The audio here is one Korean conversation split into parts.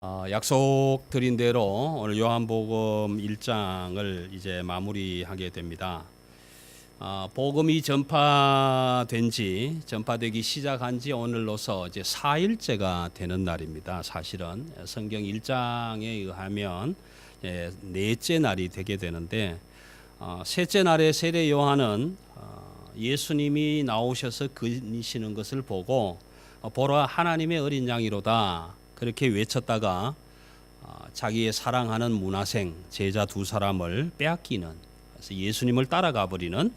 약속드린 대로 오늘 요한복음 1장을 이제 마무리하게 됩니다. 복음이 전파되기 시작한 지 오늘로서 이제 4일째가 되는 날입니다. 사실은 성경 1장에 의하면 넷째 날이 되게 되는데, 셋째 날에 세례 요한은 예수님이 나오셔서 그리시는 것을 보고 보라 하나님의 어린 양이로다 그렇게 외쳤다가 자기의 사랑하는 문화생 제자 두 사람을 빼앗기는, 그래서 예수님을 따라가 버리는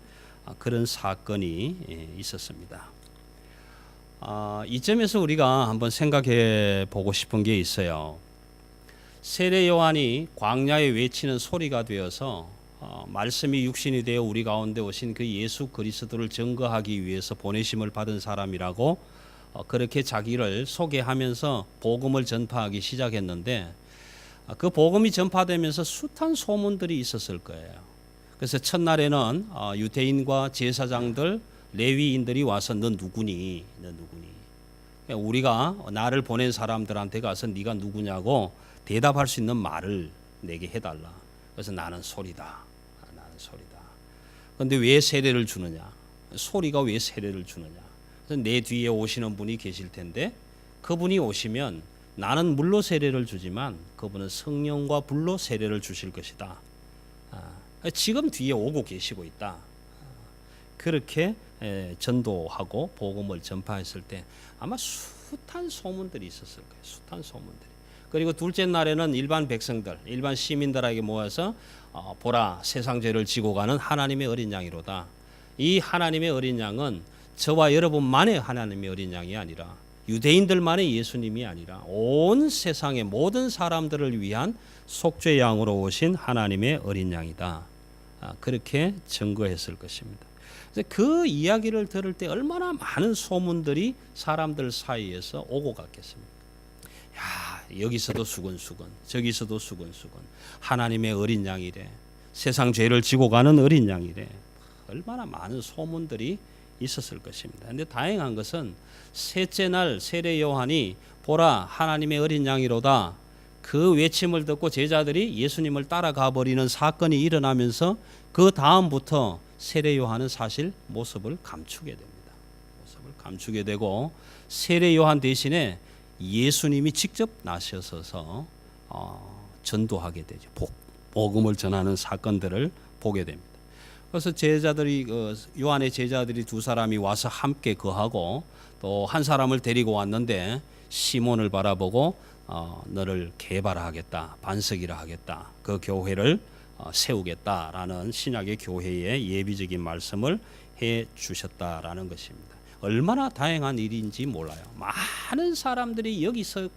그런 사건이 있었습니다. 이점에서 우리가 한번 생각해 보고 싶은 게 있어요. 세례 요한이 광야에 외치는 소리가 되어서 말씀이 육신이 되어 우리 가운데 오신 그 예수 그리스도를 증거하기 위해서 보내심을 받은 사람이라고 그렇게 자기를 소개하면서 복음을 전파하기 시작했는데, 그 복음이 전파되면서 숱한 소문들이 있었을 거예요. 그래서 첫날에는 유대인과 제사장들, 레위인들이 와서 너 누구니? 우리가 나를 보낸 사람들한테 가서 네가 누구냐고 대답할 수 있는 말을 내게 해달라. 그래서 나는 소리다. 그런데 왜 세례를 주느냐? 소리가 왜 세례를 주느냐? 그래서 내 뒤에 오시는 분이 계실 텐데, 그분이 오시면 나는 물로 세례를 주지만 그분은 성령과 불로 세례를 주실 것이다. 지금 뒤에 오고 계시고 있다. 그렇게 전도하고 복음을 전파했을 때 아마 숱한 소문들이 있었을 거예요. 숱한 소문들이. 그리고 둘째 날에는 일반 백성들, 일반 시민들에게 모여서 보라 세상 죄를 지고 가는 하나님의 어린 양이로다. 이 하나님의 어린 양은 저와 여러분만의 하나님의 어린 양이 아니라, 유대인들만의 예수님이 아니라 온 세상의 모든 사람들을 위한 속죄 양으로 오신 하나님의 어린 양이다. 그렇게 증거했을 것입니다. 그 이야기를 들을 때 얼마나 많은 소문들이 사람들 사이에서 오고 갔겠습니까? 야, 여기서도 수근수근, 저기서도 수근수근. 하나님의 어린 양이래. 세상 죄를 지고 가는 어린 양이래. 얼마나 많은 소문들이 있었을 것입니다. 그런데 다행한 것은 셋째 날 세례 요한이 보라 하나님의 어린 양이로다 그 외침을 듣고 제자들이 예수님을 따라가 버리는 사건이 일어나면서 그 다음부터 세례 요한은 사실 모습을 감추게 됩니다. 모습을 감추게 되고 세례 요한 대신에 예수님이 직접 나서서 전도하게 되죠. 복음을 전하는 사건들을 보게 됩니다. 그래서 제자들이 요한의 제자들이 두 사람이 와서 함께 거하고, 또 한 사람을 데리고 왔는데 시몬을 바라보고 너를 개발하겠다, 반석이라 하겠다, 그 교회를 세우겠다라는 신약의 교회의 예비적인 말씀을 해 주셨다라는 것입니다. 얼마나 다행한 일인지 몰라요. 많은 사람들이 여기서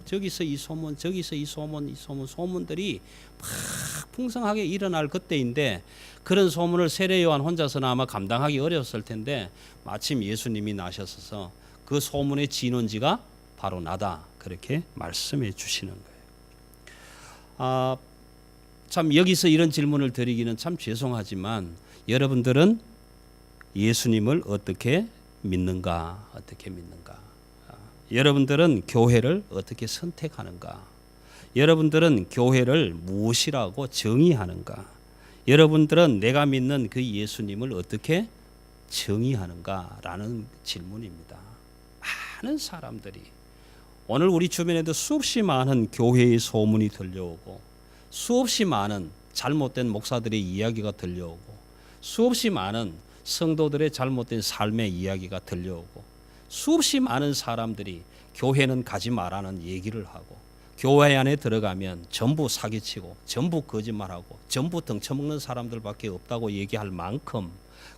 저기서 이 소문, 저기서 이 소문, 소문들이 막 풍성하게 일어날 그때인데, 그런 소문을 세례 요한 혼자서는 아마 감당하기 어려웠을 텐데 마침 예수님이 나셔서 그 소문의 진원지가 바로 나다, 그렇게 말씀해 주시는 거예요. 참 여기서 이런 질문을 드리기는 참 죄송하지만, 여러분들은 예수님을 어떻게 믿는가? 여러분들은 교회를 어떻게 선택하는가? 여러분들은 교회를 무엇이라고 정의하는가? 여러분들은 내가 믿는 그 예수님을 어떻게 정의하는가라는 질문입니다. 많은 사람들이, 오늘 우리 주변에도 수없이 많은 교회의 소문이 들려오고, 수없이 많은 잘못된 목사들의 이야기가 들려오고, 수없이 많은 성도들의 잘못된 삶의 이야기가 들려오고, 수없이 많은 사람들이 교회는 가지 말라는 얘기를 하고, 교회 안에 들어가면 전부 사기치고, 전부 거짓말하고, 전부 덩쳐먹는 사람들밖에 없다고 얘기할 만큼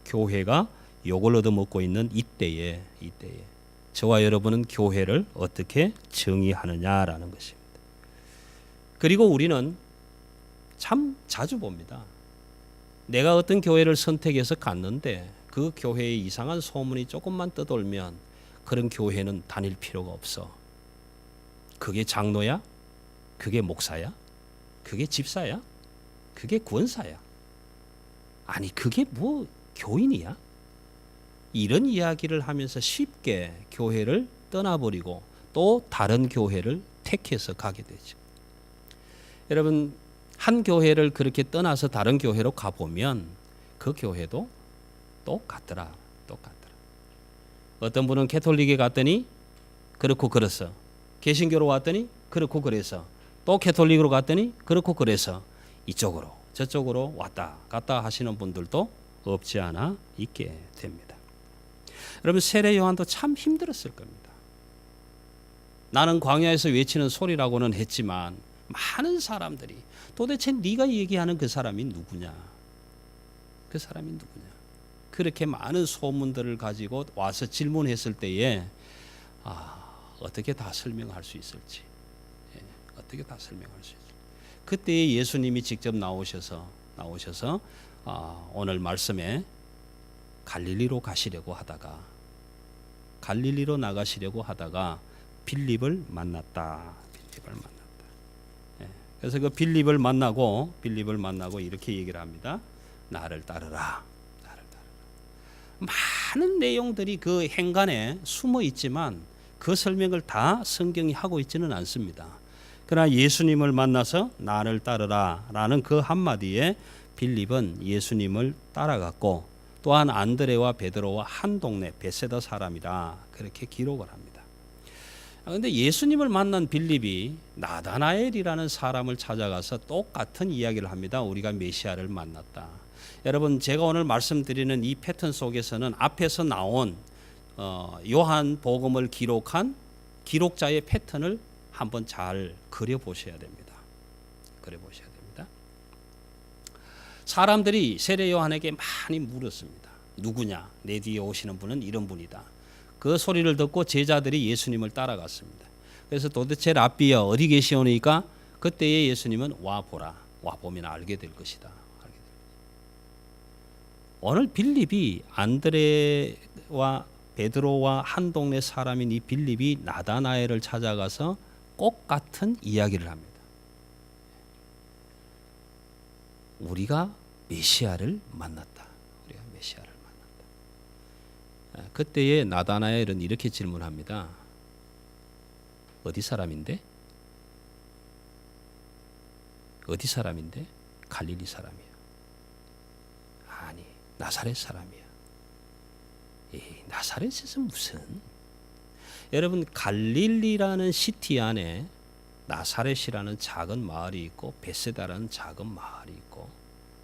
교회가 욕을 얻어먹고 있는 이때에 저와 여러분은 교회를 어떻게 정의하느냐라는 것입니다. 그리고 우리는 참 자주 봅니다. 내가 어떤 교회를 선택해서 갔는데 그 교회에 이상한 소문이 조금만 떠돌면 그런 교회는 다닐 필요가 없어. 그게 장로야? 그게 목사야? 그게 집사야? 그게 권사야? 아니 그게 뭐 교인이야? 이런 이야기를 하면서 쉽게 교회를 떠나버리고 또 다른 교회를 택해서 가게 되죠. 여러분, 한 교회를 그렇게 떠나서 다른 교회로 가보면 그 교회도 똑같더라. 어떤 분은 캐톨릭에 갔더니 그렇고 그래서, 개신교로 왔더니 그렇고 그래서, 또 캐톨릭으로 갔더니 그렇고 그래서 이쪽으로 저쪽으로 왔다 갔다 하시는 분들도 없지 않아 있게 됩니다. 여러분, 세례 요한도 참 힘들었을 겁니다. 나는 광야에서 외치는 소리라고는 했지만 많은 사람들이 도대체 네가 얘기하는 그 사람이 누구냐? 그 사람이 누구냐? 그렇게 많은 소문들을 가지고 와서 질문했을 때에 어떻게 다 설명할 수 있을지, 어떻게 다 설명할 수 있을지. 그때 예수님이 직접 나오셔서 오늘 말씀에 갈릴리로 나가시려고 하다가 빌립을 만났다. 그래서 그 빌립을 만나고 이렇게 얘기를 합니다. 나를 따르라. 많은 내용들이 그 행간에 숨어 있지만 그 설명을 다 성경이 하고 있지는 않습니다. 그러나 예수님을 만나서 나를 따르라 라는 그 한마디에 빌립은 예수님을 따라갔고, 또한 안드레와 베드로와 한 동네 베세다 사람이라 그렇게 기록을 합니다. 그런데 예수님을 만난 빌립이 나다나엘이라는 사람을 찾아가서 똑같은 이야기를 합니다. 우리가 메시아를 만났다. 여러분, 제가 오늘 말씀드리는 이 패턴 속에서는 앞에서 나온 요한 복음을 기록한 기록자의 패턴을 한번 잘 그려보셔야 됩니다. 사람들이 세례 요한에게 많이 물었습니다. 누구냐? 내 뒤에 오시는 분은 이런 분이다. 그 소리를 듣고 제자들이 예수님을 따라갔습니다. 그래서 도대체 랍비여 어디 계시오니까 그때에 예수님은 와보라. 와보면 알게 될 것이다. 오늘 빌립이 안드레와 베드로와 한 동네 사람인 이 빌립이 나다나엘을 찾아가서 꼭 같은 이야기를 합니다. 우리가 메시아를 만났다. 그때에 나다나엘은 이렇게 질문합니다. 어디 사람인데? 갈릴리 사람이야. 아니, 나사렛 사람이야. 나사렛에서 무슨? 여러분, 갈릴리라는 시티 안에 나사렛이라는 작은 마을이 있고 베세다라는 작은 마을이 있고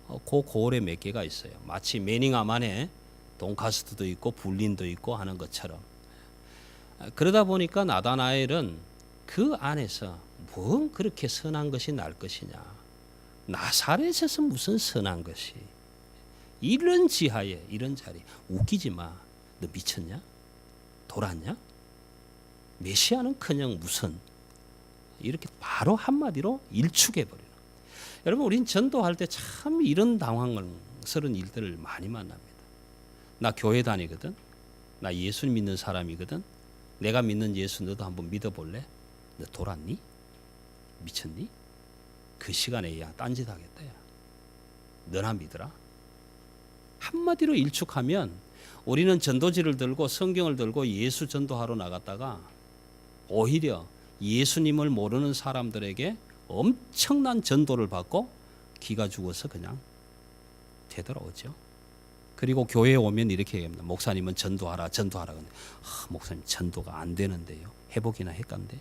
그 고을에 몇 개가 있어요. 마치 매닝함 안에 돈카스트도 있고 불린도 있고 하는 것처럼. 그러다 보니까 나다나엘은 그 안에서 뭐 그렇게 선한 것이 날 것이냐. 나사렛에서 무슨 선한 것이. 이런 지하에 이런 자리. 웃기지 마. 너 미쳤냐? 돌았냐? 메시아는커녕 무슨. 이렇게 바로 한마디로 일축해버려요. 여러분, 우린 전도할 때 참 이런 당황스러운 일들을 많이 만납니다. 나 교회 다니거든. 나 예수 믿는 사람이거든. 내가 믿는 예수 너도 한번 믿어볼래? 너 돌았니? 미쳤니? 그 시간에 야 딴짓 하겠다. 야. 너나 믿어라. 한마디로 일축하면 우리는 전도지를 들고 성경을 들고 예수 전도하러 나갔다가 오히려 예수님을 모르는 사람들에게 엄청난 전도를 받고 기가 죽어서 그냥 되돌아오죠. 그리고 교회에 오면 이렇게 얘기합니다. 목사님은 전도하라. 근데 목사님 전도가 안 되는데요. 회복이나 했간데.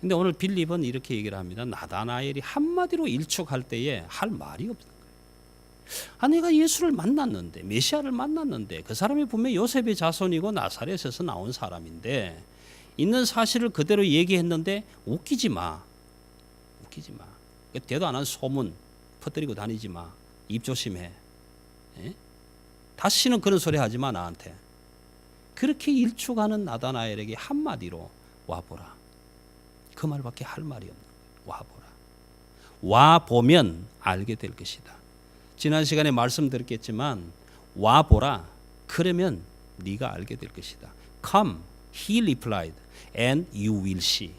근데 오늘 빌립은 이렇게 얘기를 합니다. 나다나엘이 한마디로 일축할 때에 할 말이 없는 거예요. 내가 예수를 만났는데, 메시아를 만났는데, 그 사람이 분명히 요셉의 자손이고 나사렛에서 나온 사람인데 있는 사실을 그대로 얘기했는데 웃기지 마. 대도 안 한 소문 퍼뜨리고 다니지 마. 입 조심해. 다시는 그런 소리 하지 마 나한테. 그렇게 일축하는 나다나엘에게 한마디로 와보라. 그 말밖에 할 말이 없는 거예요. 와보라. 와보면 알게 될 것이다. 지난 시간에 말씀드렸겠지만 와보라. 그러면 네가 알게 될 것이다. Come, he replied, and you will see.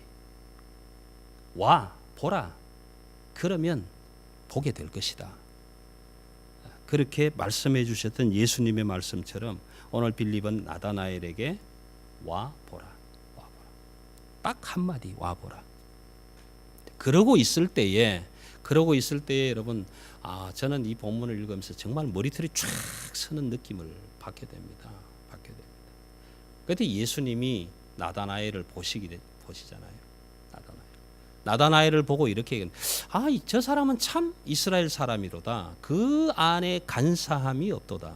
와, 보라. 그러면 보게 될 것이다. 그렇게 말씀해 주셨던 예수님의 말씀처럼 오늘 빌립은 나다나엘에게 와 보라. 딱 한마디 와보라. 그러고 있을 때에 여러분, 저는 이 본문을 읽으면서 정말 머리털이 쫙 서는 느낌을 받게 됩니다. 그때 예수님이 나다나엘을 보시잖아요. 나다나엘을 보고 이렇게 얘기해요. 저 사람은 참 이스라엘 사람이로다. 그 안에 간사함이 없도다.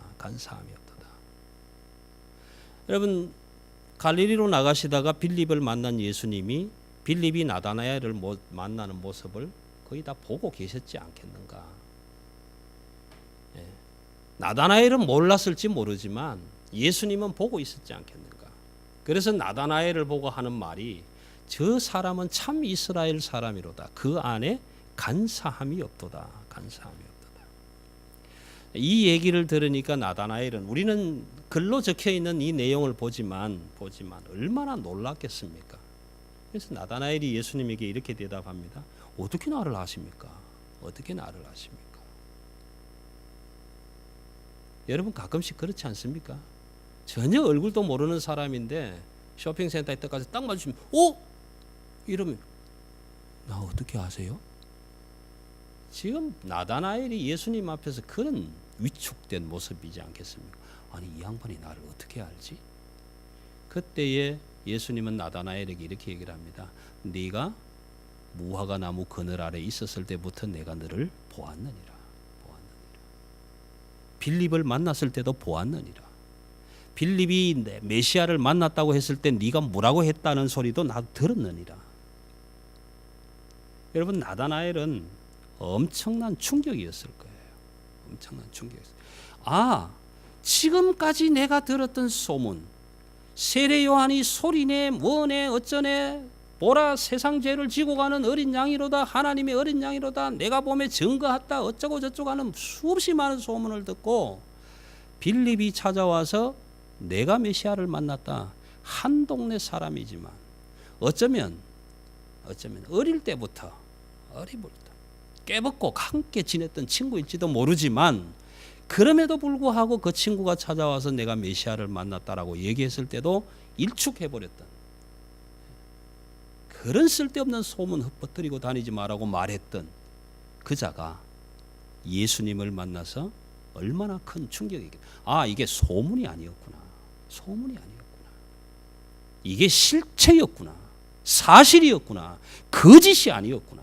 여러분, 갈릴리로 나가시다가 빌립을 만난 예수님이 빌립이 나다나엘을 만나는 모습을 거의 다 보고 계셨지 않겠는가. 나다나엘은 몰랐을지 모르지만 예수님은 보고 있었지 않겠는가. 그래서 나다나엘을 보고 하는 말이 저 사람은 참 이스라엘 사람이로다. 그 안에 간사함이 없도다. 이 얘기를 들으니까 나다나엘은, 우리는 글로 적혀 있는 이 내용을 보지만 얼마나 놀랐겠습니까? 그래서 나다나엘이 예수님에게 이렇게 대답합니다. 어떻게 나를 아십니까? 여러분, 가끔씩 그렇지 않습니까? 전혀 얼굴도 모르는 사람인데 쇼핑센터에 가서 딱 마주치면 이러면 나 어떻게 아세요? 지금 나다나엘이 예수님 앞에서 그런 위축된 모습이지 않겠습니까? 아니, 이 양반이 나를 어떻게 알지? 그때에 예수님은 나다나엘에게 이렇게 얘기를 합니다. 네가 무화과 나무 그늘 아래 있었을 때부터 내가 너를 보았느니라. 빌립을 만났을 때도 보았느니라. 빌립이 메시아를 만났다고 했을 때 네가 뭐라고 했다는 소리도 나도 들었느니라. 여러분, 나다나엘은 엄청난 충격이었을 거예요. 지금까지 내가 들었던 소문, 세례 요한이 소리내 뭐네 어쩌네, 보라 세상 죄를 지고 가는 어린 양이로다, 하나님의 어린 양이로다, 내가 봄에 증거했다, 어쩌고 저쩌고 하는 수없이 많은 소문을 듣고 빌립이 찾아와서 내가 메시아를 만났다. 한 동네 사람이지만 어쩌면 어릴 때부터 깨벗고 함께 지냈던 친구일지도 모르지만, 그럼에도 불구하고 그 친구가 찾아와서 내가 메시아를 만났다라고 얘기했을 때도 일축해버렸던 그런 쓸데없는 소문 흩어뜨리고 다니지 말라고 말했던 그자가 예수님을 만나서 얼마나 큰 충격이겠다. 이게 소문이 아니었구나. 이게 실체였구나. 사실이었구나. 거짓이 아니었구나.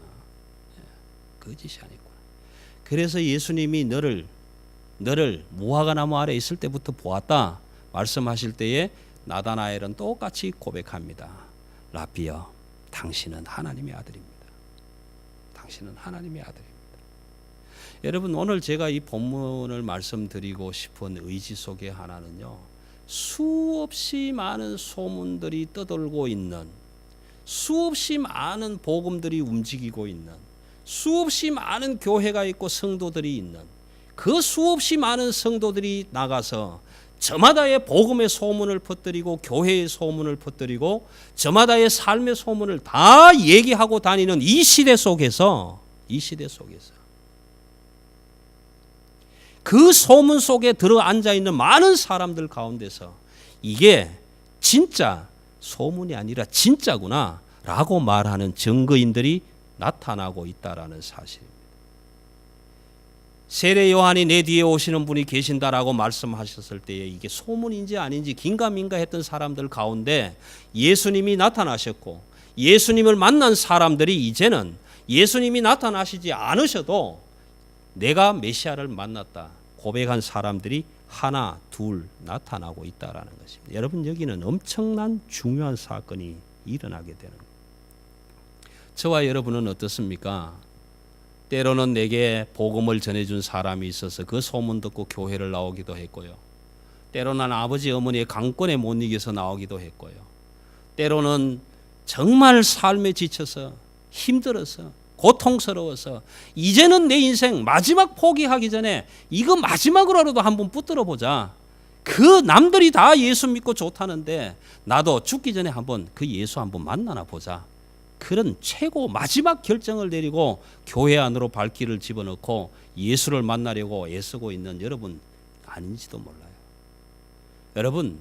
그래서 예수님이 너를 무화과 나무 아래 있을 때부터 보았다 말씀하실 때에 나다나엘은 똑같이 고백합니다. 라비여, 당신은 하나님의 아들입니다. 여러분, 오늘 제가 이 본문을 말씀드리고 싶은 의지 속의 하나는요, 수없이 많은 소문들이 떠돌고 있는, 수없이 많은 복음들이 움직이고 있는, 수없이 많은 교회가 있고 성도들이 있는, 그 수없이 많은 성도들이 나가서 저마다의 복음의 소문을 퍼뜨리고 교회의 소문을 퍼뜨리고 저마다의 삶의 소문을 다 얘기하고 다니는 이 시대 속에서 그 소문 속에 들어앉아 있는 많은 사람들 가운데서 이게 진짜 소문이 아니라 진짜구나 라고 말하는 증거인들이 나타나고 있다라는 사실입니다. 세례 요한이 내 뒤에 오시는 분이 계신다라고 말씀하셨을 때에 이게 소문인지 아닌지 긴가민가 했던 사람들 가운데 예수님이 나타나셨고, 예수님을 만난 사람들이 이제는 예수님이 나타나시지 않으셔도 내가 메시아를 만났다 고백한 사람들이 하나 둘 나타나고 있다라는 것입니다. 여러분, 여기는 엄청난 중요한 사건이 일어나게 되는 겁니다. 저와 여러분은 어떻습니까? 때로는 내게 복음을 전해준 사람이 있어서 그 소문 듣고 교회를 나오기도 했고요. 때로는 아버지 어머니의 강권에 못 이겨서 나오기도 했고요. 때로는 정말 삶에 지쳐서 힘들어서 고통스러워서 이제는 내 인생 마지막 포기하기 전에 이거 마지막으로라도 한번 붙들어 보자. 그 남들이 다 예수 믿고 좋다는데 나도 죽기 전에 한번 그 예수 한번 만나나 보자. 그런 최고 마지막 결정을 내리고 교회 안으로 발길을 집어넣고 예수를 만나려고 애쓰고 있는 여러분 아닌지도 몰라요. 여러분,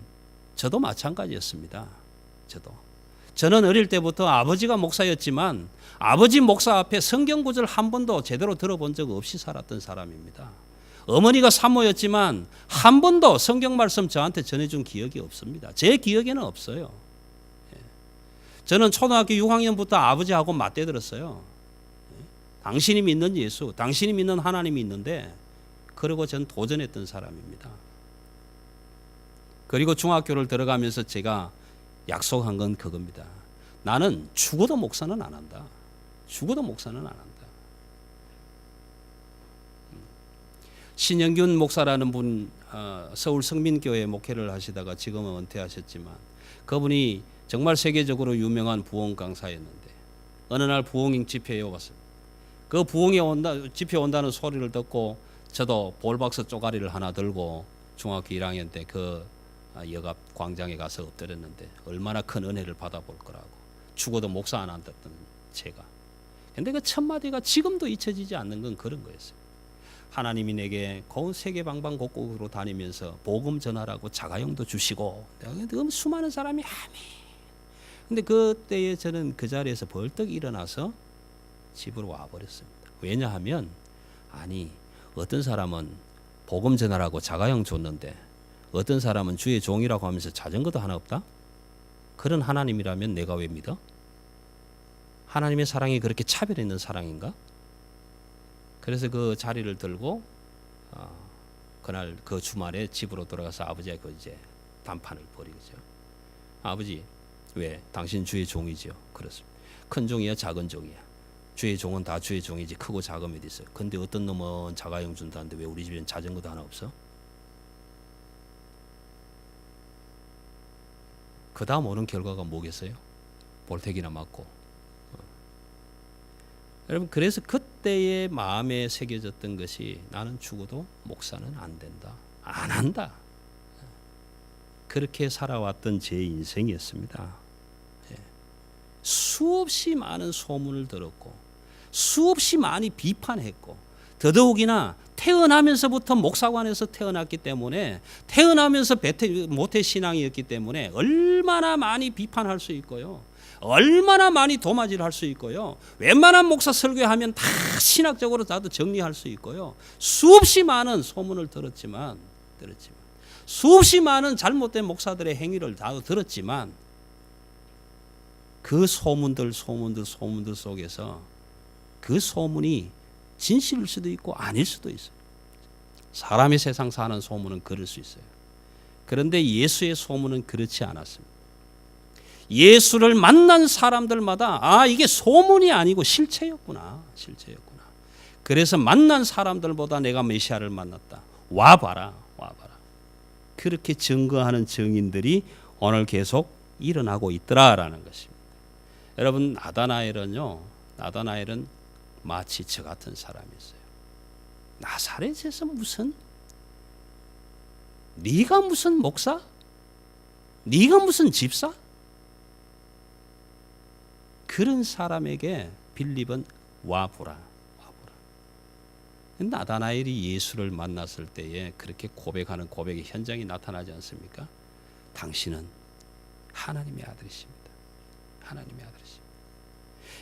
저도 마찬가지였습니다. 저는 어릴 때부터 아버지가 목사였지만 아버지 목사 앞에 성경 구절 한 번도 제대로 들어본 적 없이 살았던 사람입니다. 어머니가 사모였지만 한 번도 성경 말씀 저한테 전해준 기억이 없습니다. 제 기억에는 없어요. 저는 초등학교 6학년부터 아버지하고 맞대들었어요. 당신이 믿는 예수, 당신이 믿는 하나님이 있는데, 그러고 전 도전했던 사람입니다. 그리고 중학교를 들어가면서 제가 약속한 건 그겁니다. 나는 죽어도 목사는 안 한다. 죽어도 목사는 안 한다. 신영균 목사라는 분, 서울 성민교회 목회를 하시다가 지금은 은퇴하셨지만, 그분이 정말 세계적으로 유명한 부흥 강사였는데 어느 날 부흥 집회에 왔습니다. 그 부흥에 집회 온다는 소리를 듣고 저도 볼박스 쪼가리를 하나 들고 중학교 1학년 때 그 역앞 광장에 가서 엎드렸는데 얼마나 큰 은혜를 받아볼 거라고. 죽어도 목사 안 한다던 제가. 근데 그 첫 마디가 지금도 잊혀지지 않는 건 그런 거였어요. 하나님이 내게 그 세계 방방곡곡으로 다니면서 복음 전하라고 자가용도 주시고, 수많은 사람이 아멘. 근데 그때에 저는 그 자리에서 벌떡 일어나서 집으로 와버렸습니다. 왜냐하면, 아니, 어떤 사람은 복음 전하라고 자가용 줬는데 어떤 사람은 주의 종이라고 하면서 자전거도 하나 없다? 그런 하나님이라면 내가 왜 믿어? 하나님의 사랑이 그렇게 차별 있는 사랑인가? 그래서 그 자리를 들고 그날 그 주말에 집으로 돌아가서 아버지하고 이제 단판을 벌이죠. 아버지, 왜? 당신 주의 종이지요. 그렇습니다. 큰 종이야, 작은 종이야. 주의 종은 다 주의 종이지 크고 작음이 있어요. 근데 어떤 놈은 자가용 준다는데 왜 우리 집에는 자전거도 하나 없어? 그 다음 오는 결과가 뭐겠어요? 볼택이나 맞고. 여러분, 그래서 그때의 마음에 새겨졌던 것이 나는 죽어도 목사는 안 된다. 안 한다. 그렇게 살아왔던 제 인생이었습니다. 수없이 많은 소문을 들었고 수없이 많이 비판했고, 더더욱이나 태어나면서부터 목사관에서 태어났기 때문에, 태어나면서 모태 신앙이었기 때문에 얼마나 많이 비판할 수 있고요, 얼마나 많이 도마질할 수 있고요, 웬만한 목사 설교하면 다 신학적으로 다도 정리할 수 있고요, 수없이 많은 소문을 들었지만 수없이 많은 잘못된 목사들의 행위를 다도 들었지만, 그 소문들 속에서 그 소문이 진실일 수도 있고 아닐 수도 있어요. 사람이 세상 사는 소문은 그럴 수 있어요. 그런데 예수의 소문은 그렇지 않았습니다. 예수를 만난 사람들마다 이게 소문이 아니고 실체였구나. 그래서 만난 사람들보다 내가 메시아를 만났다. 와봐라. 그렇게 증거하는 증인들이 오늘 계속 일어나고 있더라라는 것입니다. 여러분, 나다나엘은 마치 저 같은 사람이었어요. 나사렛에서 네가 무슨 목사? 네가 무슨 집사? 그런 사람에게 빌립은 와보라. 나다나엘이 예수를 만났을 때에 그렇게 고백하는 고백의 현장이 나타나지 않습니까? 당신은 하나님의 아들이십니다.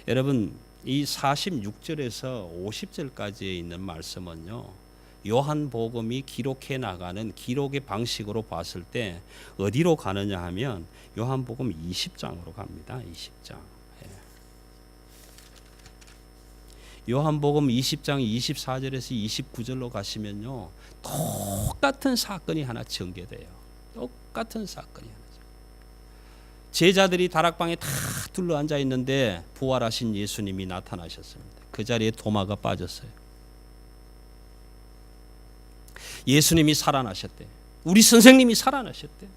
여러분, 이 46절에서 50절까지에 있는 말씀은요, 요한복음이 기록해 나가는 기록의 방식으로 봤을 때 어디로 가느냐 하면 요한복음 20장으로 갑니다. 20장. 요한복음 20장 24절에서 29절로 가시면요, 똑같은 사건이 하나 전개돼요. 똑같은 사건이 하나. 제자들이 다락방에 다 둘러앉아 있는데 부활하신 예수님이 나타나셨습니다. 그 자리에 도마가 빠졌어요. 예수님이 살아나셨대. 우리 선생님이 살아나셨대.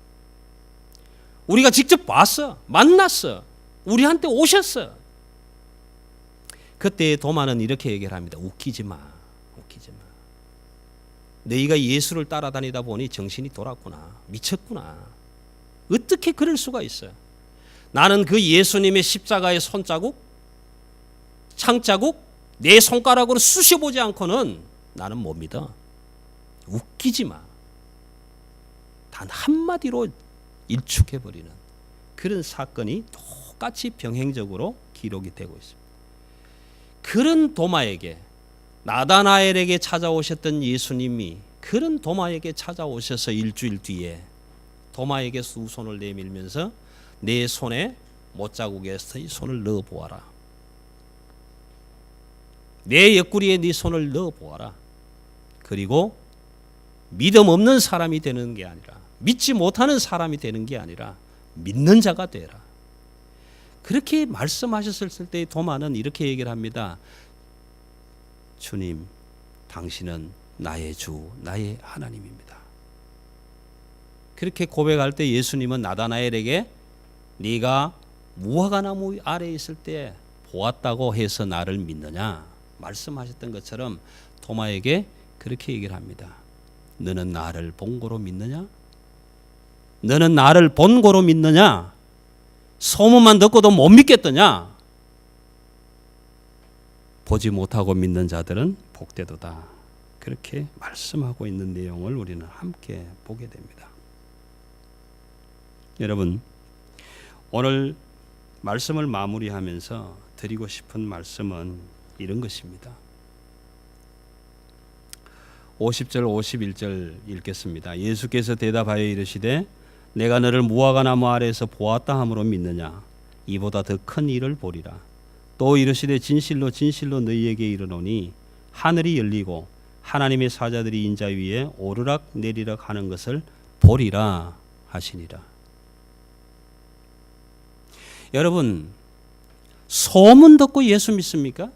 우리가 직접 봤어. 만났어. 우리한테 오셨어. 그때 도마는 이렇게 얘기를 합니다. 웃기지 마. 너희가 예수를 따라다니다 보니 정신이 돌았구나. 미쳤구나. 어떻게 그럴 수가 있어요? 나는 그 예수님의 십자가의 손자국, 창자국 내 손가락으로 쑤셔보지 않고는 나는 못 믿어. 웃기지 마. 단 한마디로 일축해버리는 그런 사건이 똑같이 병행적으로 기록이 되고 있습니다. 그런 도마에게, 나다나엘에게 찾아오셨던 예수님이 그런 도마에게 찾아오셔서 일주일 뒤에 도마에게 두 손을 내밀면서 내 손에 못자국에서 이 손을 넣어 보아라. 내 옆구리에 네 손을 넣어 보아라. 그리고 믿음 없는 사람이 되는 게 아니라, 믿지 못하는 사람이 되는 게 아니라 믿는 자가 되라. 그렇게 말씀하셨을 때 도마는 이렇게 얘기를 합니다. 주님, 당신은 나의 주, 나의 하나님입니다. 그렇게 고백할 때 예수님은 나다나엘에게 네가 무화과나무 아래에 있을 때 보았다고 해서 나를 믿느냐 말씀하셨던 것처럼 도마에게 그렇게 얘기를 합니다. 너는 나를 본고로 믿느냐? 너는 나를 본고로 믿느냐? 소문만 듣고도 못 믿겠더냐? 보지 못하고 믿는 자들은 복되도다. 그렇게 말씀하고 있는 내용을 우리는 함께 보게 됩니다. 여러분, 오늘 말씀을 마무리하면서 드리고 싶은 말씀은 이런 것입니다. 50절 51절 읽겠습니다. 예수께서 대답하여 이르시되 내가 너를 무화과나무 아래에서 보았다 함으로 믿느냐? 이보다 더 큰 일을 보리라. 또 이르시되 진실로 진실로 너희에게 이르노니 하늘이 열리고 하나님의 사자들이 인자 위에 오르락 내리락 하는 것을 보리라 하시니라. 여러분, 소문 듣고 예수 믿습니까?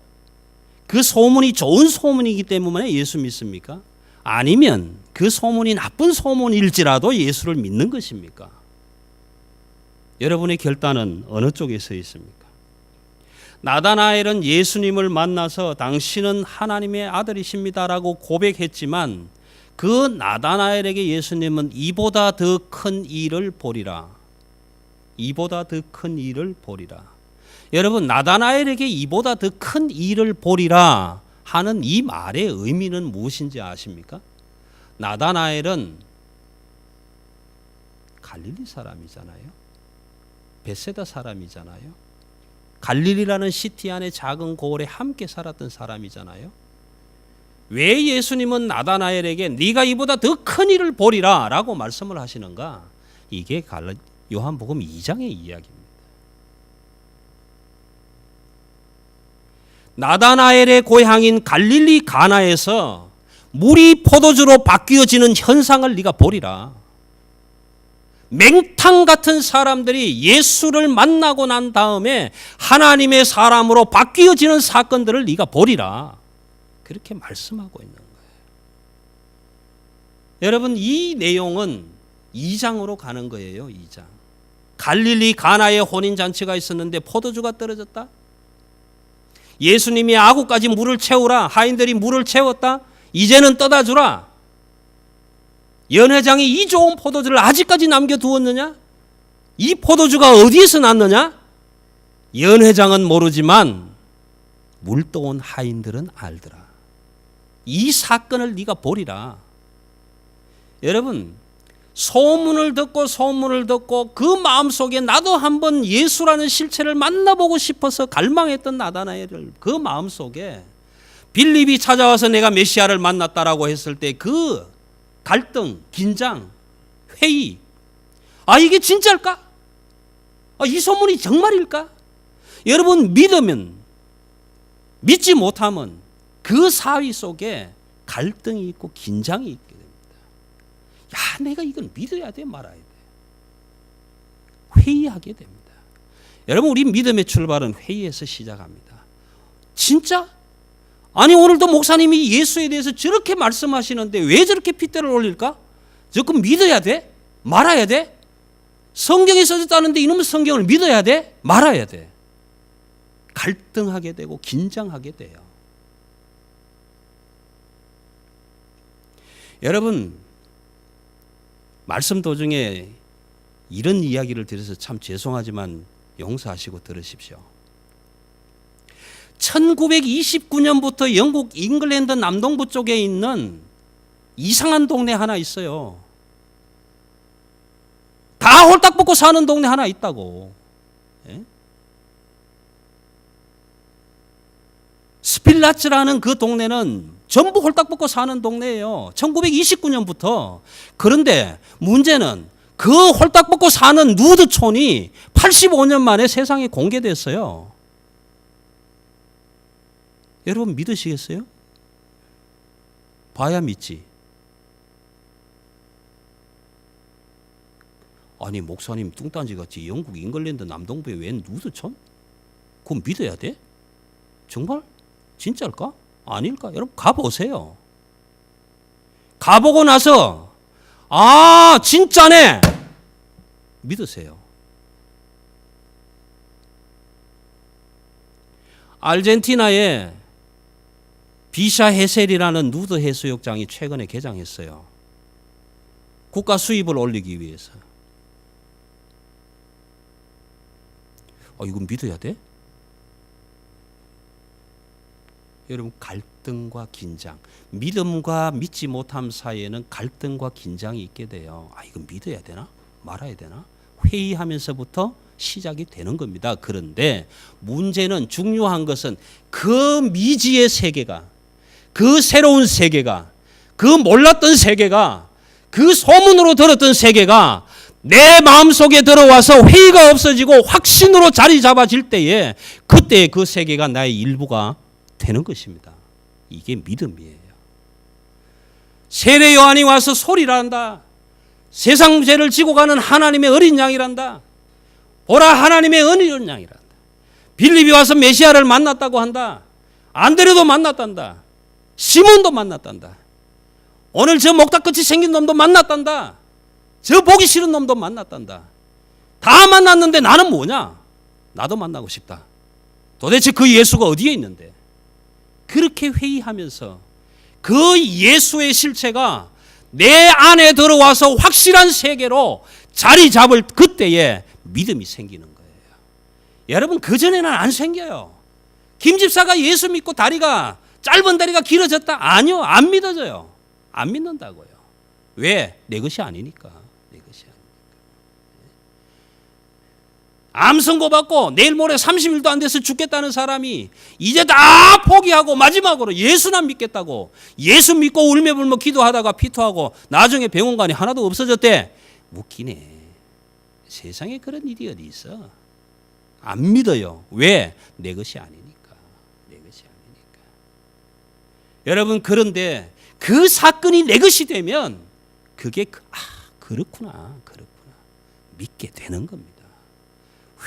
그 소문이 좋은 소문이기 때문에 예수 믿습니까? 아니면 그 소문이 나쁜 소문일지라도 예수를 믿는 것입니까? 여러분의 결단은 어느 쪽에 서 있습니까? 나다나엘은 예수님을 만나서 당신은 하나님의 아들이십니다라고 고백했지만 그 나다나엘에게 예수님은 이보다 더 큰 일을 보리라. 이보다 더 큰 일을 보리라. 여러분, 나다나엘에게 이보다 더 큰 일을 보리라 하는 이 말의 의미는 무엇인지 아십니까? 나다나엘은 갈릴리 사람이잖아요. 베세다 사람이잖아요. 갈릴리라는 시티 안에 작은 고을에 함께 살았던 사람이잖아요. 왜 예수님은 나다나엘에게 네가 이보다 더 큰 일을 보리라 라고 말씀을 하시는가? 이게 요한복음 2장의 이야기입니다. 나다나엘의 고향인 갈릴리 가나에서 물이 포도주로 바뀌어지는 현상을 네가 보리라. 맹탕 같은 사람들이 예수를 만나고 난 다음에 하나님의 사람으로 바뀌어지는 사건들을 네가 보리라. 그렇게 말씀하고 있는 거예요. 여러분, 이 내용은 2장으로 가는 거예요. 2장. 갈릴리 가나에 혼인잔치가 있었는데 포도주가 떨어졌다. 예수님이 아구까지 물을 채우라. 하인들이 물을 채웠다. 이제는 떠다 주라. 연회장이 이 좋은 포도주를 아직까지 남겨두었느냐? 이 포도주가 어디에서 났느냐? 연회장은 모르지만 물 떠온 하인들은 알더라. 이 사건을 네가 보리라. 여러분, 소문을 듣고 그 마음속에 나도 한번 예수라는 실체를 만나보고 싶어서 갈망했던 나다나엘을 그 마음속에 빌립이 찾아와서 내가 메시아를 만났다라고 했을 때 그 갈등, 긴장, 회의, 이게 진짜일까? 이 소문이 정말일까? 여러분, 믿으면, 믿지 못하면 그 사위 속에 갈등이 있고 긴장이 있게 됩니다. 내가 이걸 믿어야 돼, 말아야 돼. 회의하게 됩니다. 여러분, 우리 믿음의 출발은 회의에서 시작합니다. 진짜? 아니, 오늘도 목사님이 예수에 대해서 저렇게 말씀하시는데 왜 저렇게 핏대를 올릴까? 조금 믿어야 돼? 말아야 돼? 성경에 써졌다는데 이놈의 성경을 믿어야 돼? 말아야 돼? 갈등하게 되고 긴장하게 돼요. 여러분, 말씀 도중에 이런 이야기를 드려서 참 죄송하지만 용서하시고 들으십시오. 1929년부터 영국 잉글랜드 남동부 쪽에 있는 이상한 동네 하나 있어요. 다 홀딱 벗고 사는 동네 하나 있다고. 예? 빌라츠라는 그 동네는 전부 홀딱 벗고 사는 동네예요. 1929년부터. 그런데 문제는 그 홀딱 벗고 사는 누드촌이 85년 만에 세상에 공개됐어요. 여러분 믿으시겠어요? 봐야 믿지. 아니 목사님 뚱딴지같이 영국 잉글랜드 남동부에 웬 누드촌? 그건 믿어야 돼? 정말? 진짜일까? 아닐까? 여러분 가보세요. 가보고 나서 아 진짜네 믿으세요. 아르헨티나에 비샤 헤셀이라는 누드 해수욕장이 최근에 개장했어요. 국가 수입을 올리기 위해서. 이건 믿어야 돼? 여러분 갈등과 긴장, 믿음과 믿지 못함 사이에는 갈등과 긴장이 있게 돼요. 이건 믿어야 되나? 말아야 되나? 회의하면서부터 시작이 되는 겁니다. 그런데 문제는 중요한 것은 그 미지의 세계가, 그 새로운 세계가, 그 몰랐던 세계가, 그 소문으로 들었던 세계가 내 마음속에 들어와서 회의가 없어지고 확신으로 자리 잡아질 때에 그때 그 세계가 나의 일부가 되는 것입니다. 이게 믿음이에요. 세례 요한이 와서 소리를 한다. 세상 죄를 지고 가는 하나님의 어린 양이란다. 보라 하나님의 어린 양이란다. 빌립이 와서 메시아를 만났다고 한다. 안드레도 만났단다. 시몬도 만났단다. 오늘 저 목다같이 생긴 놈도 만났단다. 저 보기 싫은 놈도 만났단다. 다 만났는데 나는 뭐냐? 나도 만나고 싶다. 도대체 그 예수가 어디에 있는데? 그렇게 회의하면서 그 예수의 실체가 내 안에 들어와서 확실한 세계로 자리 잡을 그때에 믿음이 생기는 거예요. 여러분 그전에는 안 생겨요. 김 집사가 예수 믿고 짧은 다리가 길어졌다? 아니요. 안 믿어져요. 안 믿는다고요. 왜? 내 것이 아니니까. 내 것이 아니니까. 암 선고받고 내일 모레 30일도 안 돼서 죽겠다는 사람이 이제 다 포기하고 마지막으로 예수만 믿겠다고 예수 믿고 울며불며 기도하다가 피토하고 나중에 병원 간이 하나도 없어졌대. 웃기네. 세상에 그런 일이 어디 있어. 안 믿어요. 왜? 내 것이 아니니까. 내 것이 아니니까. 여러분 그런데 그 사건이 내 것이 되면 그게 그렇구나 믿게 되는 겁니다.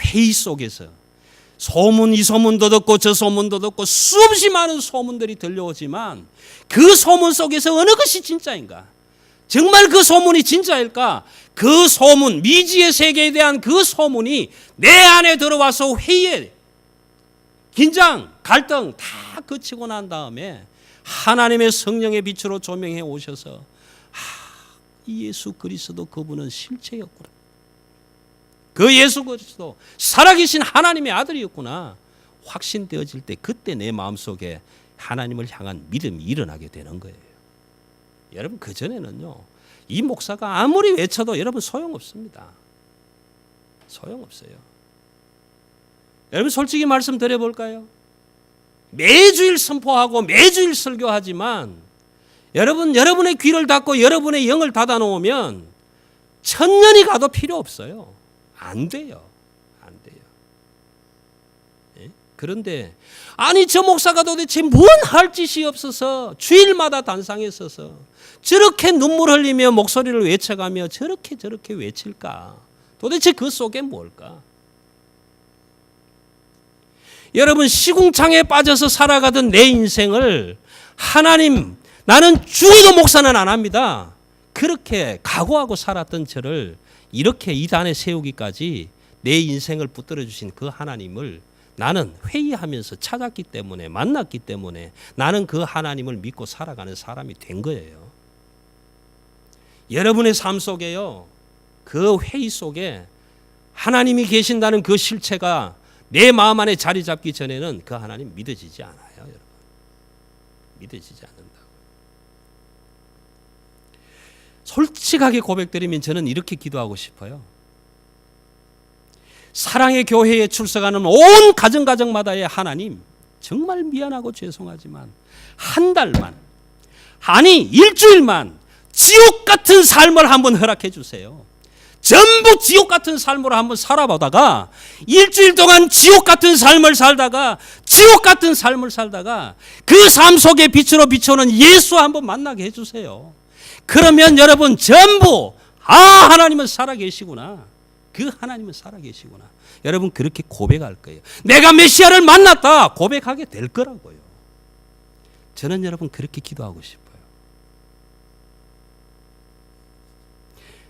회의 속에서 소문 이 소문도 듣고 저 소문도 듣고 수없이 많은 소문들이 들려오지만 그 소문 속에서 어느 것이 진짜인가? 정말 그 소문이 진짜일까? 그 소문, 미지의 세계에 대한 그 소문이 내 안에 들어와서 회의, 긴장, 갈등 다 거치고 난 다음에 하나님의 성령의 빛으로 조명해 오셔서 이 예수 그리스도 그분은 실체였구나. 그 예수 그리스도 살아계신 하나님의 아들이었구나. 확신되어질 때 그때 내 마음속에 하나님을 향한 믿음이 일어나게 되는 거예요. 여러분 그전에는요. 이 목사가 아무리 외쳐도 여러분 소용없습니다. 소용없어요. 여러분 솔직히 말씀드려볼까요? 매주일 선포하고 매주일 설교하지만 여러분의 귀를 닫고 여러분의 영을 닫아놓으면 천년이 가도 필요 없어요. 안 돼요. 안 돼요. 예? 그런데 아니 저 목사가 도대체 뭔 할 짓이 없어서 주일마다 단상에 서서 저렇게 눈물 흘리며 목소리를 외쳐가며 저렇게 외칠까? 도대체 그 속에 뭘까? 여러분 시궁창에 빠져서 살아가던 내 인생을 하나님 나는 죽어도 목사는 안 합니다. 그렇게 각오하고 살았던 저를 이렇게 이단에 세우기까지 내 인생을 붙들어 주신 그 하나님을 나는 회의하면서 찾았기 때문에 만났기 때문에 나는 그 하나님을 믿고 살아가는 사람이 된 거예요. 여러분의 삶 속에요. 그 회의 속에 하나님이 계신다는 그 실체가 내 마음 안에 자리 잡기 전에는 그 하나님 믿어지지 않아요. 여러분. 믿어지지 않는다고. 솔직하게 고백드리면 저는 이렇게 기도하고 싶어요. 사랑의 교회에 출석하는 온 가정가정마다의 하나님, 정말 미안하고 죄송하지만 한 달만, 아니 일주일만 지옥 같은 삶을 한번 허락해 주세요. 전부 지옥 같은 삶으로 한번 살아보다가 일주일 동안 지옥 같은 삶을 살다가 그 삶 속에 빛으로 비춰오는 예수 한번 만나게 해주세요. 그러면 여러분 전부 하나님은 살아계시구나. 그 하나님은 살아계시구나. 여러분 그렇게 고백할 거예요. 내가 메시아를 만났다 고백하게 될 거라고요. 저는 여러분 그렇게 기도하고 싶어요.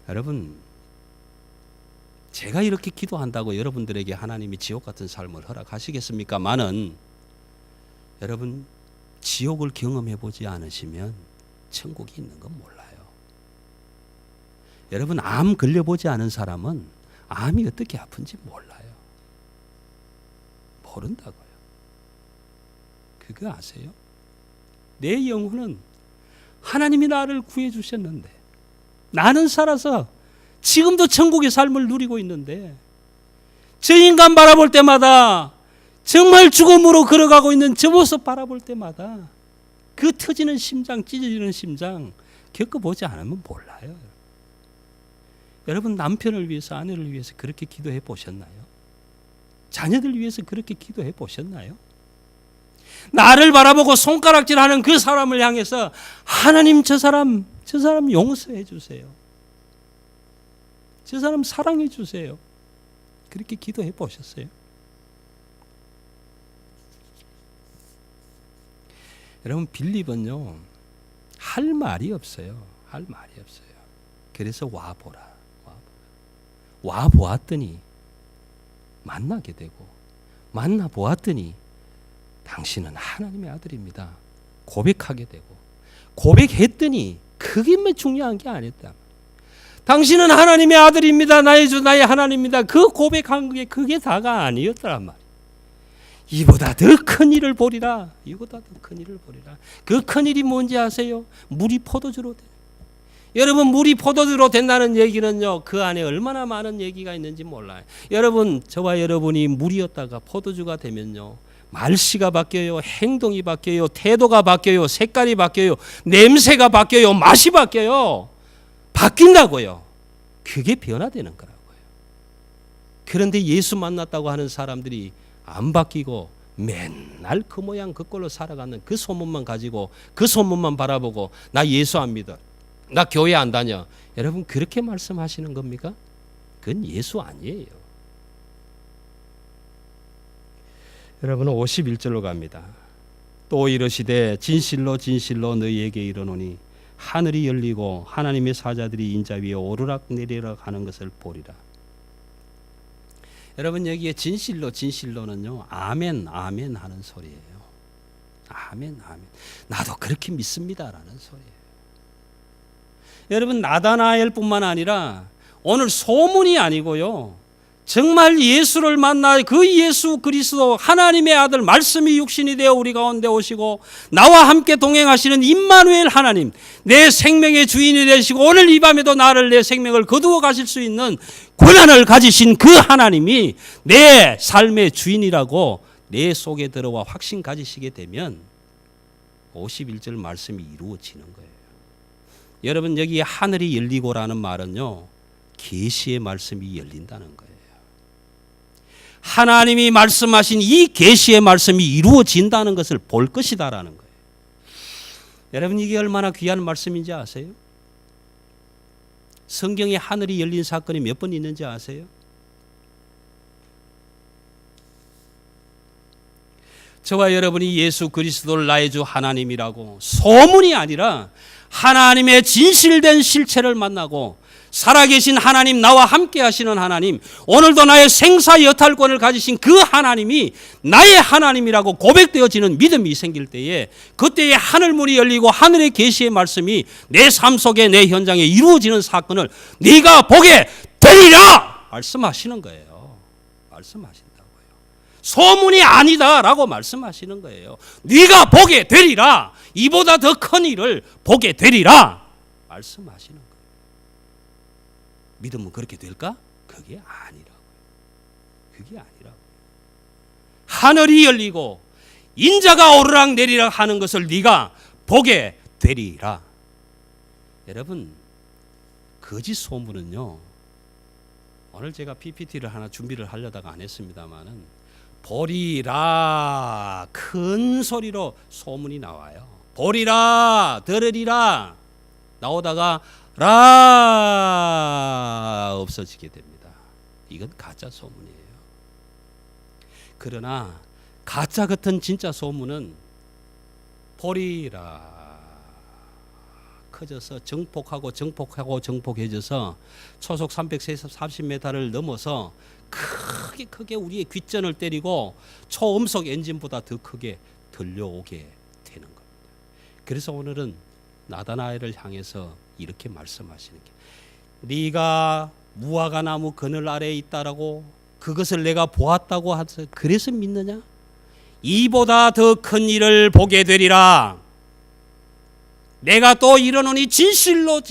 여러분 제가 이렇게 기도한다고 여러분들에게 하나님이 지옥 같은 삶을 허락하시겠습니까? 많은 여러분 지옥을 경험해 보지 않으시면 천국이 있는 건 몰라요. 여러분 암 걸려보지 않은 사람은 암이 어떻게 아픈지 몰라요. 모른다고요. 그거 아세요? 내 영혼은 하나님이 나를 구해 주셨는데 나는 살아서 지금도 천국의 삶을 누리고 있는데 저 인간 바라볼 때마다 정말 죽음으로 걸어가고 있는 저 모습 바라볼 때마다 그 터지는 심장, 찢어지는 심장 겪어보지 않으면 몰라요. 여러분 남편을 위해서, 아내를 위해서 그렇게 기도해 보셨나요? 자녀들 위해서 그렇게 기도해 보셨나요? 나를 바라보고 손가락질하는 그 사람을 향해서 하나님 저 사람 용서해 주세요. 저 사람 사랑해 주세요. 그렇게 기도해 보셨어요? 여러분 빌립은요 할 말이 없어요. 할 말이 없어요. 그래서 와 보았더니 만나게 되고 만나 보았더니 당신은 하나님의 아들입니다. 고백하게 되고 고백했더니 그게 중요한 게 아니었다. 당신은 하나님의 아들입니다. 나의 주 나의 하나님입니다. 그 고백한 게 그게 다가 아니었더란 말이에요. 이보다 더 큰 일을 보리라. 이보다 더 큰 일을 보리라. 그 큰 일이 뭔지 아세요? 물이 포도주로 돼. 여러분 물이 포도주로 된다는 얘기는요 그 안에 얼마나 많은 얘기가 있는지 몰라요. 여러분 저와 여러분이 물이었다가 포도주가 되면요 말씨가 바뀌어요. 행동이 바뀌어요. 태도가 바뀌어요. 색깔이 바뀌어요. 냄새가 바뀌어요. 맛이 바뀌어요. 바뀐다고요. 그게 변화되는 거라고요. 그런데 예수 만났다고 하는 사람들이 안 바뀌고 맨날 그 모양 그 꼴로 살아가는 그 소문만 가지고 그 소문만 바라보고 나 예수 안 믿어. 나 교회 안 다녀. 여러분 그렇게 말씀하시는 겁니까? 그건 예수 아니에요. 여러분 51절로 갑니다. 또 이르시되 진실로 진실로 너희에게 이르노니 하늘이 열리고 하나님의 사자들이 인자 위에 오르락 내리락 하는 것을 보리라. 여러분 여기에 진실로 진실로는요 아멘 아멘 하는 소리예요. 아멘 아멘. 나도 그렇게 믿습니다라는 소리예요. 여러분 나다나엘뿐만 아니라 오늘 소문이 아니고요. 정말 예수를 만나 그 예수 그리스도 하나님의 아들 말씀이 육신이 되어 우리 가운데 오시고 나와 함께 동행하시는 임마누엘 하나님 내 생명의 주인이 되시고 오늘 이 밤에도 나를 내 생명을 거두어 가실 수 있는 권한을 가지신 그 하나님이 내 삶의 주인이라고 내 속에 들어와 확신 가지시게 되면 51절 말씀이 이루어지는 거예요. 여러분 여기 하늘이 열리고라는 말은요 계시의 말씀이 열린다는 거예요. 하나님이 말씀하신 이 계시의 말씀이 이루어진다는 것을 볼 것이다라는 거예요. 여러분 이게 얼마나 귀한 말씀인지 아세요? 성경에 하늘이 열린 사건이 몇 번 있는지 아세요? 저와 여러분이 예수 그리스도를 나의 주 하나님이라고 소문이 아니라 하나님의 진실된 실체를 만나고 살아계신 하나님 나와 함께 하시는 하나님 오늘도 나의 생사 여탈권을 가지신 그 하나님이 나의 하나님이라고 고백되어지는 믿음이 생길 때에 그때에 하늘문이 열리고 하늘의 계시의 말씀이 내 삶 속에 내 현장에 이루어지는 사건을 네가 보게 되리라 말씀하시는 거예요. 말씀하신다고요. 소문이 아니다라고 말씀하시는 거예요. 네가 보게 되리라. 이보다 더 큰 일을 보게 되리라 말씀하시는 거예요. 믿으면 그렇게 될까? 그게 아니라고요. 그게 아니라고요. 하늘이 열리고 인자가 오르락 내리락 하는 것을 네가 보게 되리라. 여러분, 거짓 소문은요, 오늘 제가 PPT를 하나 준비를 하려다가 안 했습니다마는 보리라 큰 소리로 소문이 나와요. 보리라 들으리라 나오다가 라 없어지게 됩니다. 이건 가짜 소문이에요. 그러나 가짜 같은 진짜 소문은 보리라 커져서 정폭해져서 초속 340m를 넘어서 크게 우리의 귓전을 때리고 초음속 엔진보다 더 크게 들려오게 되는 겁니다. 그래서 오늘은 나다나엘을 향해서 이렇게 말씀하시는 게, 네가 무화과 나무 그늘 아래에 있다라고 그것을 내가 보았다고 하서 그래서 믿느냐? 이보다 더 큰 일을 보게 되리라. 내가 또 이르노니 진실로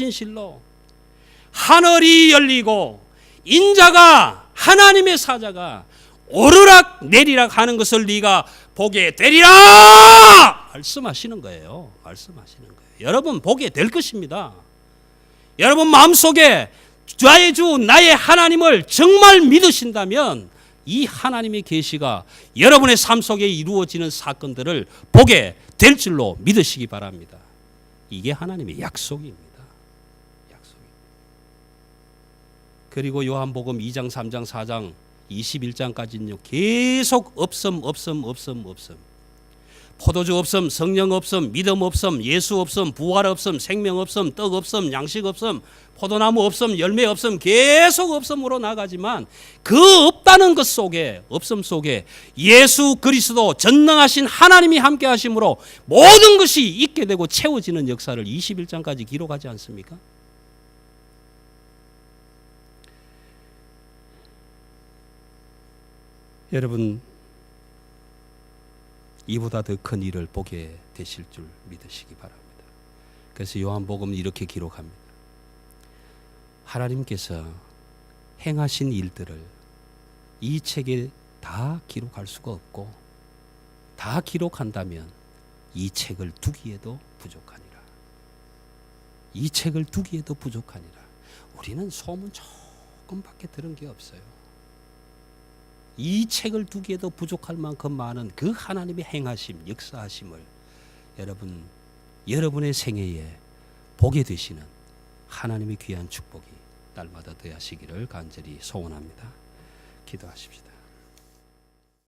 하늘이 열리고 인자가 하나님의 사자가 오르락 내리락 하는 것을 네가 보게 되리라 말씀하시는 거예요. 여러분 보게 될 것입니다. 여러분 마음속에 나의 주 나의 하나님을 정말 믿으신다면 이 하나님의 계시가 여러분의 삶 속에 이루어지는 사건들을 보게 될 줄로 믿으시기 바랍니다. 이게 하나님의 약속입니다. 그리고 요한복음 2장, 3장, 4장, 21장까지는요. 계속 없음. 포도주 없음, 성령 없음, 믿음 없음, 예수 없음, 부활 없음, 생명 없음, 떡 없음, 양식 없음, 포도나무 없음, 열매 없음, 계속 없음으로 나가지만 그 없다는 것 속에, 없음 속에 예수 그리스도 전능하신 하나님이 함께 하심으로 모든 것이 있게 되고 채워지는 역사를 21장까지 기록하지 않습니까? 여러분, 이보다 더 큰 일을 보게 되실 줄 믿으시기 바랍니다. 그래서 요한복음은 이렇게 기록합니다. 하나님께서 행하신 일들을 이 책에 다 기록할 수가 없고, 다 기록한다면 이 책을 두기에도 부족하니라. 우리는 소문 조금밖에 들은 게 없어요. 이 책을 두기에도 부족할 만큼 많은 그 하나님의 행하심, 역사하심을 여러분의 생애에 보게 되시는 하나님의 귀한 축복이 날마다 더하시기를 간절히 소원합니다. 기도하십시다.